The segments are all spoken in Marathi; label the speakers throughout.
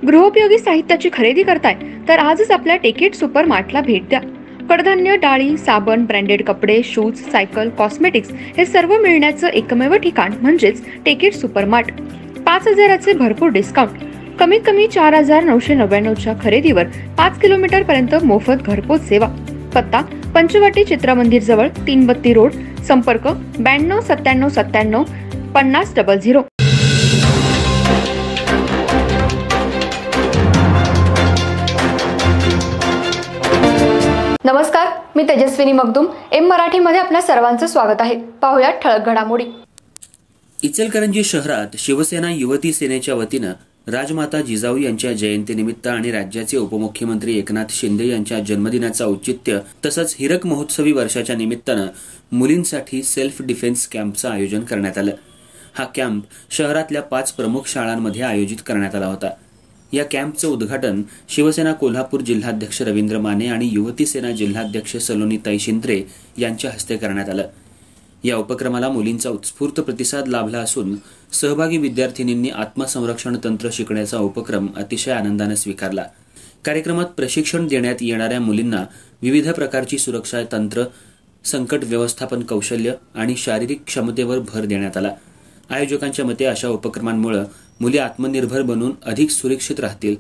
Speaker 1: गृहोपयोगी साहित्याची खरेदी करताय तर आजच आपल्या टेकेट सुपर मार्टला भेट द्या। कडधान्य, डाळी, साबण, ब्रँडेड कपडे, शूज, सायकल, कॉस्मेटिक्स हे सर्व मिळण्याचं एकमेव ठिकाण म्हणजेच टेकेट सुपर मार्ट। 5,000चे भरपूर डिस्काउंट, कमीत कमी 4,999च्या खरेदीवर 5 किलोमीटर पर्यंत मोफत घरपोच सेवा। पत्ता पंचवटी चित्रमंदिर जवळ, 3 बत्ती रोड। संपर्क 92 97 97 50 00। नमस्कार, मी तेजस्विनी मगदूम। एम मराठीमध्ये आपल्या सर्वांचं स्वागत आहे। पाहूया ठळक घडामोडी।
Speaker 2: इचलकरंजी शहरात शिवसेना युवती सेनेच्या वतीनं राजमाता जिजाऊ यांच्या जयंतीनिमित्त आणि राज्याचे उपमुख्यमंत्री एकनाथ शिंदे यांच्या जन्मदिनाचं औचित्य तसंच हिरक महोत्सवी वर्षाच्या निमित्तानं मुलींसाठी सेल्फ डिफेन्स कॅम्पचं आयोजन करण्यात आलं। हा कॅम्प शहरातल्या 5 प्रमुख शाळांमध्ये आयोजित करण्यात आला होता। या कॅम्पचं उद्घाटन शिवसेना कोल्हापूर जिल्हाध्यक्ष रवींद्र माने आणि युवती सेना जिल्हाध्यक्ष सलोनीताई शिंत्रे यांच्या हस्ते करण्यात आलं। या उपक्रमाला मुलींचा उत्स्फूर्त प्रतिसाद लाभला असून सहभागी विद्यार्थिनींनी आत्मसंरक्षण तंत्र शिकण्याचा उपक्रम अतिशय आनंदाने स्वीकारला। कार्यक्रमात प्रशिक्षण देण्यात येणाऱ्या मुलींना विविध प्रकारची सुरक्षा तंत्र, संकट व्यवस्थापन कौशल्य आणि शारीरिक क्षमतेवर भर देण्यात आला। आयोजकांच्या मते अशा उपक्रमांमुळे मुली आत्मनिर्भर बनून अधिक सुरक्षित राहतील।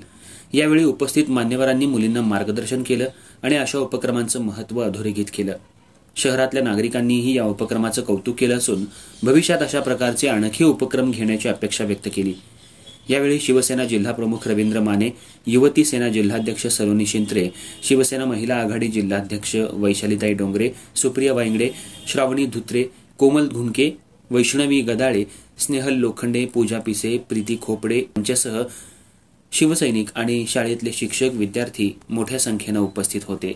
Speaker 2: यावेळी उपस्थित मान्यवरांनी मुलींना मार्गदर्शन केलं आणि अशा उपक्रमांचं महत्त्व अधोरेखित केलं। शहरातल्या नागरिकांनीही या उपक्रमाचं कौतुक केलं असून भविष्यात अशा प्रकारचे आणखी उपक्रम घेण्याची अपेक्षा व्यक्त केली। यावेळी शिवसेना जिल्हाप्रमुख रवींद्र माने, युवती सेना जिल्हाध्यक्ष सलोनी शिंत्रे, शिवसेना महिला आघाडी जिल्हाध्यक्ष वैशालीताई डोंगरे, सुप्रिया वांगडे, श्रावणी धुत्रे, कोमल घुनके, वैष्णवी गदाळे, स्नेहल लोखंडे, पूजा पिसे, प्रीती खोपडे यांच्यासह शिवसैनिक आणि शाळेतले शिक्षक, विद्यार्थी मोठ्या संख्येनं उपस्थित होते।